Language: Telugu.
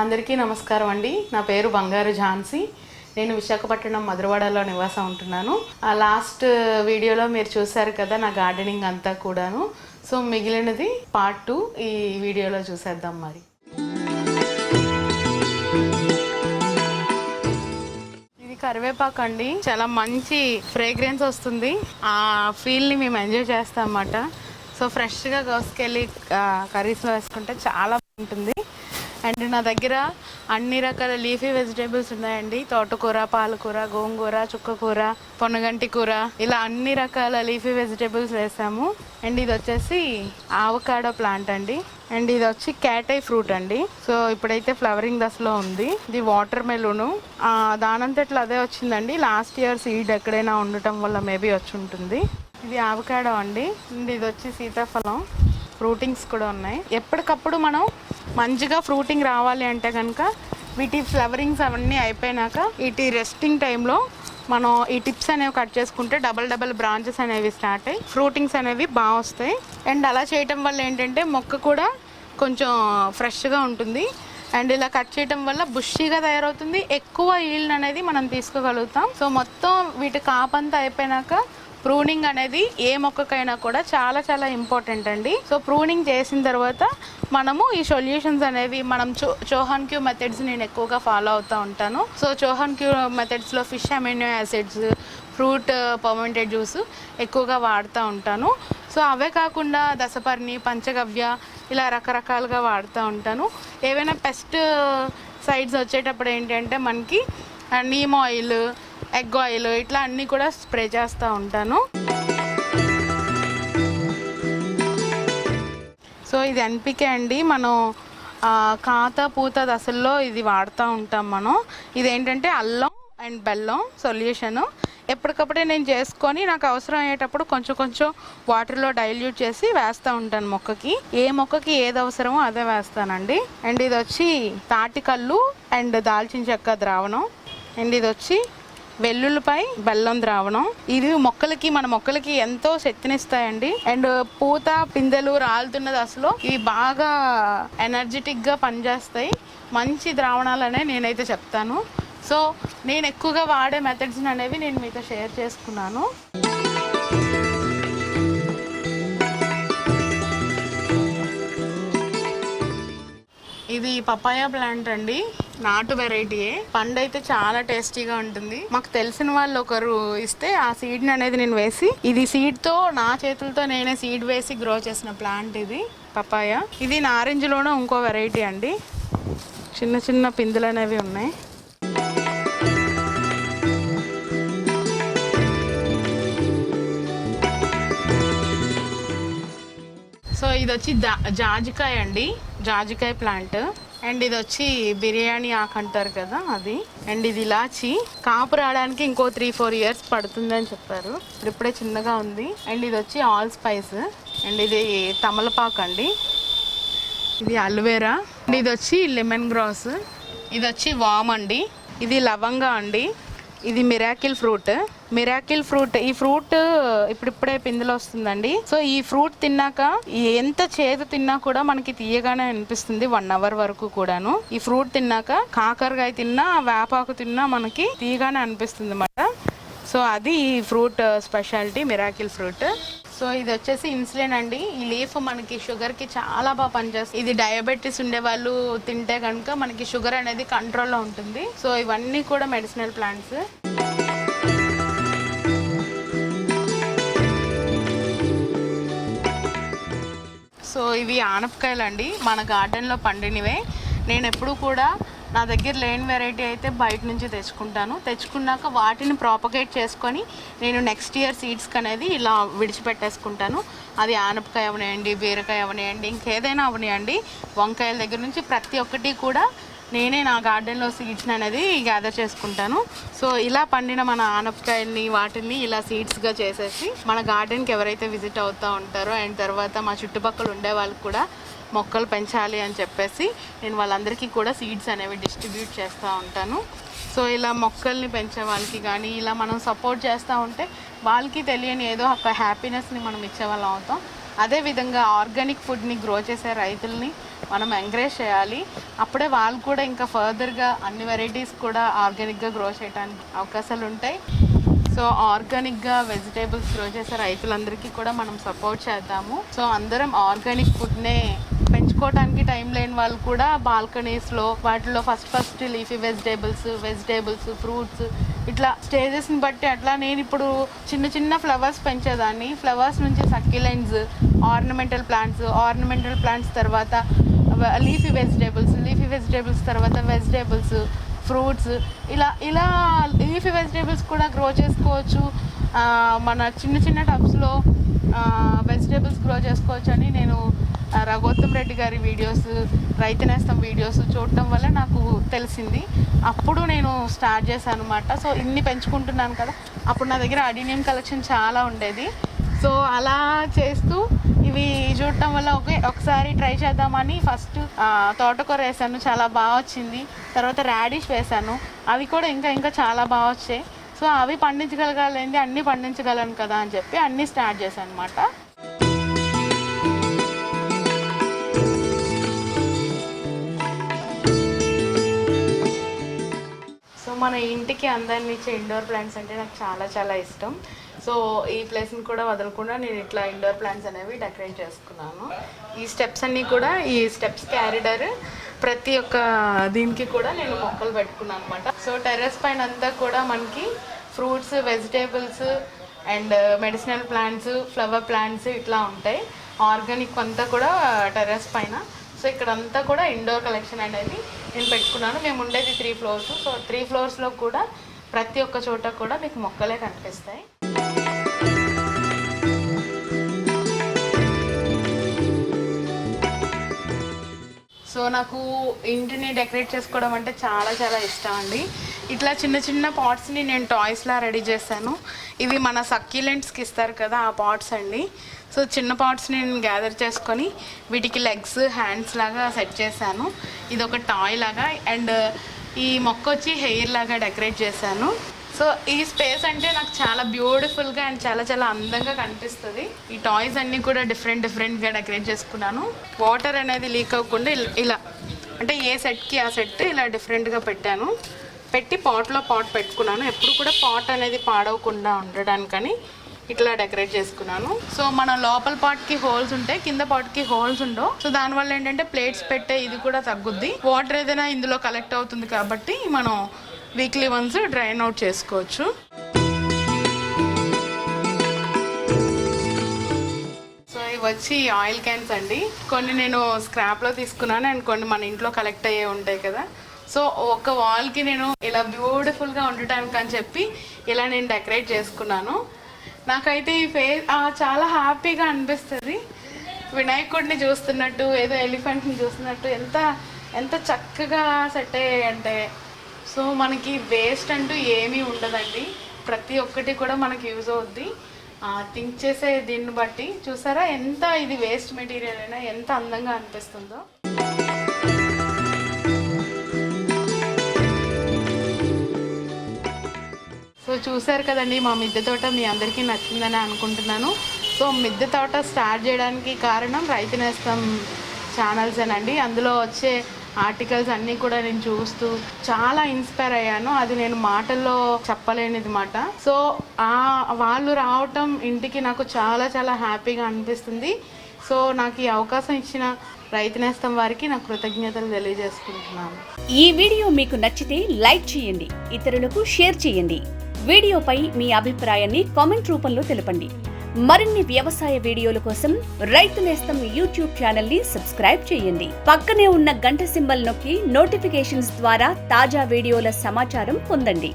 అందరికీ నమస్కారం అండి. నా పేరు బంగారు ఝాన్సీ. నేను విశాఖపట్నం మధురవాడలో నివాసం ఉంటున్నాను. లాస్ట్ వీడియోలో మీరు చూశారు కదా నా గార్డెనింగ్ అంతా కూడాను. సో మిగిలినది పార్ట్ 2 ఈ వీడియోలో చూసేద్దాం. మరి ఇది కరివేపాకు అండి. చాలా మంచి ఫ్రేగ్రెన్స్ వస్తుంది. ఆ ఫీల్ని మేము ఎంజాయ్ చేస్తాం అన్నమాట. సో ఫ్రెష్గా కోసుకెళ్ళి కర్రీస్లో వేసుకుంటే చాలా బాగుంటుంది. అండ్ నా దగ్గర అన్ని రకాల లీఫీ వెజిటేబుల్స్ ఉన్నాయండి. తోటకూర, పాలకూర, గోంగూర, చుక్కకూర, పొన్నగంటి కూర, ఇలా అన్ని రకాల లీఫీ వెజిటేబుల్స్ వేసాము. అండ్ ఇది వచ్చేసి ఆవకాడో ప్లాంట్ అండి. అండ్ ఇది వచ్చి క్యాటై ఫ్రూట్ అండి. సో ఇప్పుడైతే ఫ్లవరింగ్ దశలో ఉంది. ఇది వాటర్ మెలూను. దానంతట్లో అదే వచ్చిందండి. లాస్ట్ ఇయర్ సీడ్ ఎక్కడైనా ఉండటం వల్ల మేబీ వచ్చి ఉంటుంది. ఇది ఆవకాడో అండి. అండ్ ఇది వచ్చి సీతాఫలం. ఫ్రూటింగ్స్ కూడా ఉన్నాయి. ఎప్పటికప్పుడు మనం మంచిగా ఫ్రూటింగ్ రావాలి అంటే కనుక వీటి ఫ్లవరింగ్స్ అవన్నీ అయిపోయినాక వీటి రెస్టింగ్ టైంలో మనం ఈ టిప్స్ అనేవి కట్ చేసుకుంటే డబల్ బ్రాంచెస్ అనేవి స్టార్ట్ అయ్యి ఫ్రూటింగ్స్ అనేవి బాగా వస్తాయి. అండ్ అలా చేయటం వల్ల ఏంటంటే మొక్క కూడా కొంచెం ఫ్రెష్గా ఉంటుంది. అండ్ ఇలా కట్ చేయటం వల్ల బుషీగా తయారవుతుంది. ఎక్కువ ఈల్డ్ అనేది మనం తీసుకోగలుగుతాం. సో మొత్తం వీటి కాపంతా అయిపోయినాక ప్రూనింగ్ అనేది ఏ మొక్కకైనా కూడా చాలా చాలా ఇంపార్టెంట్ అండి. సో ప్రూనింగ్ చేసిన తర్వాత మనము ఈ సొల్యూషన్స్ అనేవి మనం చోహాన్ క్యూ మెథడ్స్ నేను ఎక్కువగా ఫాలో అవుతూ ఉంటాను. సో చోహాన్ క్యూ మెథడ్స్లో fish amino acids, fruit fermented juice ఎక్కువగా వాడుతూ ఉంటాను. సో అవే కాకుండా దశపర్ణి, పంచగవ్య ఇలా రకరకాలుగా వాడుతూ ఉంటాను. ఏవైనా పెస్ట్ సైడ్స్ వచ్చేటప్పుడు ఏంటంటే మనకి నీమ్ ఆయిల్, ఎగ్ ఆయిల్ ఇట్లా అన్నీ కూడా స్ప్రే చేస్తూ ఉంటాను. సో ఇది ఎన్పికే అండి. మనం కాత పూత దశల్లో ఇది వాడుతూ ఉంటాం మనం. ఇదేంటంటే అల్లం అండ్ బెల్లం సొల్యూషను. ఎప్పటికప్పుడే నేను చేసుకొని నాకు అవసరం అయ్యేటప్పుడు కొంచెం వాటర్లో డైల్యూట్ చేసి వేస్తూ ఉంటాను మొక్కకి. ఏ మొక్కకి ఏది అవసరమో అదే వేస్తానండి. అండ్ ఇది వచ్చి తాటికల్లు అండ్ దాల్చిన చెక్క ద్రావణం. అండ్ ఇది వచ్చి వెల్లుల్లిపై బెల్లం ద్రావణం. ఇది మన మొక్కలకి ఎంతో శక్తినిస్తాయండి. అండ్ పూత పిందెలు రాలుతున్న దశలో ఇవి బాగా ఎనర్జెటిక్గా పనిచేస్తాయి. మంచి ద్రావణాలనే నేనైతే చెప్తాను. సో నేను ఎక్కువగా వాడే మెథడ్స్ అనేవి నేను మీతో షేర్ చేసుకున్నాను. ఇది పపాయా ప్లాంట్ అండి. నాటు వెరైటీయే. పండు అయితే చాలా టేస్టీగా ఉంటుంది. మాకు తెలిసిన వాళ్ళు ఒకరు ఇస్తే ఆ సీడ్ని అనేది నేను వేసి, ఇది సీడ్తో నా చేతులతో నేనే సీడ్ వేసి గ్రో చేసిన ప్లాంట్ ఇది పపాయా. ఇది నారింజలోనే ఇంకో వెరైటీ అండి. చిన్న పిందులు అనేవి ఉన్నాయి. సో ఇది వచ్చి జాజికాయ అండి. జాజికాయ ప్లాంట్. అండ్ ఇది వచ్చి బిర్యానీ ఆకు అంటారు కదా అది. అండ్ ఇది ఇలాచి. కాపు రావడానికి ఇంకో 3-4 ఇయర్స్ పడుతుందని చెప్పారు. ఇప్పుడే చిన్నగా ఉంది. అండ్ ఇది వచ్చి ఆల్ స్పైస్. అండ్ ఇది తమలపాకు అండి. ఇది అల్వేరా. అండ్ ఇది వచ్చి లెమన్ గ్రాస్. ఇది వచ్చి వామ్ అండి. ఇది లవంగా అండి. ఇది మిరాకిల్ ఫ్రూట్. ఈ ఫ్రూట్ ఇప్పుడిప్పుడే పిందులు వస్తుందండి. సో ఈ ఫ్రూట్ తిన్నాక ఎంత చేదు తిన్నా కూడా మనకి తీయగానే అనిపిస్తుంది 1 అవర్ వరకు కూడాను. ఈ ఫ్రూట్ తిన్నాక కాకరకాయ తిన్నా, వేపాకు తిన్నా మనకి తీయగానే అనిపిస్తుంది అన్నమాట. సో అది ఈ fruit speciality, miracle fruit. So ఇది వచ్చేసి ఇన్సులిన్ అండి. ఈ లీఫ్ మనకి షుగర్కి చాలా బాగా పనిచేస్తుంది. ఇది డయాబెటీస్ ఉండే వాళ్ళు తింటే కనుక మనకి షుగర్ అనేది కంట్రోల్లో ఉంటుంది. సో ఇవన్నీ కూడా మెడిసినల్ ప్లాంట్స్. సో ఇవి ఆనపకాయలు అండి. మన గార్డెన్లో పండినవే. నేను ఎప్పుడు కూడా నా దగ్గర లేని వెరైటీ అయితే బయట నుంచి తెచ్చుకున్నాక వాటిని ప్రాపగేట్ చేసుకొని నేను నెక్స్ట్ ఇయర్ సీడ్స్కి అనేది ఇలా విడిచిపెట్టేసుకుంటాను. అది ఆనపకాయ అవనివ్వండి, బీరకాయ అవనివ్వండి, ఇంకేదైనా అవనివ్వండి, వంకాయల దగ్గర నుంచి ప్రతి ఒక్కటి కూడా నేనే నా గార్డెన్లో సీడ్స్ అనేది గ్యాదర్ చేసుకుంటాను. సో ఇలా పండిన మన ఆనపకాయల్ని వాటిని ఇలా సీడ్స్గా చేసేసి మన గార్డెన్కి ఎవరైతే విజిట్ అవుతూ ఉంటారో అండ్ తర్వాత మా చుట్టుపక్కల ఉండే వాళ్ళకి కూడా మొక్కలు పెంచాలి అని చెప్పేసి నేను వాళ్ళందరికీ కూడా సీడ్స్ అనేవి డిస్ట్రిబ్యూట్ చేస్తూ ఉంటాను. సో ఇలా మొక్కల్ని పెంచే వాళ్ళకి కానీ ఇలా మనం సపోర్ట్ చేస్తూ ఉంటే వాళ్ళకి తెలియని ఏదో ఒక హ్యాపీనెస్ని మనం ఇచ్చేవాళ్ళం అవుతాం. అదేవిధంగా ఆర్గానిక్ ఫుడ్ని గ్రో చేసే రైతుల్ని మనం ఎంకరేజ్ చేయాలి. అప్పుడే వాళ్ళు కూడా ఇంకా ఫర్దర్గా అన్ని వెరైటీస్ కూడా ఆర్గానిక్గా గ్రో చేయడానికి అవకాశాలు ఉంటాయి. సో ఆర్గానిక్గా వెజిటేబుల్స్ గ్రో చేసే రైతులందరికీ కూడా మనం సపోర్ట్ చేద్దాము. సో అందరం ఆర్గానిక్ ఫుడ్నే పెంచుకోవడానికి టైం లేని వాళ్ళు కూడా బాల్కనీస్లో వాటిలో ఫస్ట్ లీఫీ వెజిటేబుల్స్ ఫ్రూట్స్ ఇట్లా స్టేజెస్ని బట్టి అట్లా నేను ఇప్పుడు చిన్న ఫ్లవర్స్ పెంచేదాన్ని. ఫ్లవర్స్ నుంచి సక్యులెంట్స్, ఆర్నమెంటల్ ప్లాంట్స్ తర్వాత లీఫీ వెజిటేబుల్స్ తర్వాత వెజిటేబుల్స్, ఫ్రూట్స్ ఇలా లీఫీ వెజిటేబుల్స్ కూడా గ్రో చేసుకోవచ్చు. మన చిన్న టబ్స్లో వెజిటేబుల్స్ గ్రో చేసుకోవచ్చు అని నేను రఘోత్తమ్ రెడ్డి గారి వీడియోస్, రైతునేస్తం వీడియోస్ చూడటం వల్ల నాకు తెలిసింది. అప్పుడు నేను స్టార్ట్ చేశాను అనమాట. సో ఇన్ని పెంచుకుంటున్నాను కదా, అప్పుడు నా దగ్గర అడీనియం కలెక్షన్ చాలా ఉండేది. సో అలా చేస్తూ ఇవి చూడటం వల్ల ఒకసారి ట్రై చేద్దామని ఫస్ట్ తోటకూర వేసాను, చాలా బాగా వచ్చింది. తర్వాత రాడిష్ వేసాను, అవి కూడా ఇంకా చాలా బాగా వచ్చాయి. సో అవి పండించగలగాలి, అన్నీ పండించగలను కదా అని చెప్పి అన్నీ స్టార్ట్ చేశాను అనమాట. మన ఇంటికి అందాన్ని ఇచ్చే ఇండోర్ ప్లాంట్స్ అంటే నాకు చాలా ఇష్టం. సో ఈ ప్లేస్ని కూడా వదలకుండా నేను ఇట్లా ఇండోర్ ప్లాంట్స్ అనేవి డెకరేట్ చేసుకున్నాను. ఈ స్టెప్స్ అన్నీ కూడా ఈ స్టెప్స్ క్యారిడర్ ప్రతి ఒక్క దీనికి కూడా నేను మొక్కలు పెట్టుకున్నాను అనమాట. సో టెర్రస్ పైన అంతా కూడా మనకి fruits, vegetables and medicinal plants, flower plants ఇట్లా ఉంటాయి. ఆర్గానిక్ అంతా కూడా టెర్రస్ పైన. సో ఇక్కడంతా కూడా ఇండోర్ కలెక్షన్ అనేది నేను పెట్టుకున్నాను. మేము ఉండేది 3 floors. సో 3 floors కూడా ప్రతి ఒక్క చోట కూడా మీకు మొక్కలే కనిపిస్తాయి. సో నాకు ఇంటిని డెకరేట్ చేసుకోవడం అంటే చాలా ఇష్టం అండి. ఇట్లా చిన్న పాట్స్ని నేను టాయ్స్లా రెడీ చేశాను. ఇవి మన సక్యులెంట్స్కి ఇస్తారు కదా, ఆ పాట్స్ అండి. సో చిన్న పాట్స్ని నేను గ్యాదర్ చేసుకొని వీటికి లెగ్స్, హ్యాండ్స్ లాగా సెట్ చేశాను. ఇది ఒక టాయ్ లాగా. అండ్ ఈ మొక్క వచ్చి హెయిర్ లాగా డెకరేట్ చేశాను. సో ఈ స్పేస్ అంటే నాకు చాలా బ్యూటిఫుల్గా అండ్ చాలా అందంగా కనిపిస్తుంది. ఈ టాయ్స్ అన్నీ కూడా డిఫరెంట్గా డెకరేట్ చేసుకున్నాను. వాటర్ అనేది లీక్ అవ్వకుండా ఇలా అంటే ఏ సెట్కి ఆ సెట్ ఇలా డిఫరెంట్గా పెట్టి పాట్లో పాట్ పెట్టుకున్నాను. ఎప్పుడు కూడా పాట్ అనేది పాడవకుండా ఉండడానికని ఇట్లా డెకరేట్ చేసుకున్నాను. సో మన లోపల పాట్కి హోల్స్ ఉంటాయి, కింద పాట్కి హోల్స్ ఉండవు. సో దానివల్ల ఏంటంటే ప్లేట్స్ పెట్టే ఇది కూడా తగ్గుద్ది. వాటర్ ఏదైనా ఇందులో కలెక్ట్ అవుతుంది కాబట్టి మనం వీక్లీ వన్స్ డ్రైన్ అవుట్ చేసుకోవచ్చు. సో ఇవి వచ్చి ఆయిల్ క్యాన్స్ అండి. కొన్ని నేను స్క్రాప్లో తీసుకున్నాను అండ్ కొన్ని మన ఇంట్లో కలెక్ట్ అయ్యే ఉంటాయి కదా. సో ఒక వాల్కి నేను ఇలా బ్యూటిఫుల్గా ఉండటానికి అని చెప్పి ఇలా నేను డెకరేట్ చేసుకున్నాను. నాకైతే ఈ ఫేస్ చాలా హ్యాపీగా అనిపిస్తుంది. వినాయకుడిని చూస్తున్నట్టు, ఏదో ఎలిఫెంట్ని చూస్తున్నట్టు ఎంత చక్కగా సెట్ అయ్యాయి అంటే. సో మనకి వేస్ట్ అంటూ ఏమీ ఉండదండి, ప్రతి ఒక్కటి కూడా మనకి యూజ్ అవుద్ది. థింక్ చేసే దీన్ని బట్టి చూసారా ఎంత ఇది వేస్ట్ మెటీరియల్ అయినా ఎంత అందంగా అనిపిస్తుందో. సో చూసారు కదండి, మా మిద్దె తోట మీ అందరికీ నచ్చిందని అనుకుంటున్నాను. సో మిద్దె తోట స్టార్ట్ చేయడానికి కారణం రైతునేస్తం ఛానల్సేనండి. అందులో వచ్చే ఆర్టికల్స్ అన్నీ కూడా నేను చూస్తూ చాలా ఇన్స్పైర్ అయ్యాను. అది నేను మాటల్లో చెప్పలేనిది మాట. సో వాళ్ళు రావటం ఇంటికి నాకు చాలా హ్యాపీగా అనిపిస్తుంది. సో నాకు ఈ అవకాశం ఇచ్చిన రైతునేస్తం వారికి నా కృతజ్ఞతలు తెలియజేసుకుంటున్నాను. ఈ వీడియో మీకు నచ్చితే లైక్ చేయండి, ఇతరులకు షేర్ చేయండి. వీడియోపై మీ అభిప్రాయాన్ని కామెంట్ రూపంలో తెలపండి. మరిన్ని వ్యవసాయ వీడియోల కోసం రైతునేస్తం యూట్యూబ్ ఛానల్ ని సబ్స్క్రైబ్ చేయండి. పక్కనే ఉన్న గంట సింబల్ నొక్కి నోటిఫికేషన్స్ ద్వారా తాజా వీడియోల సమాచారం పొందండి.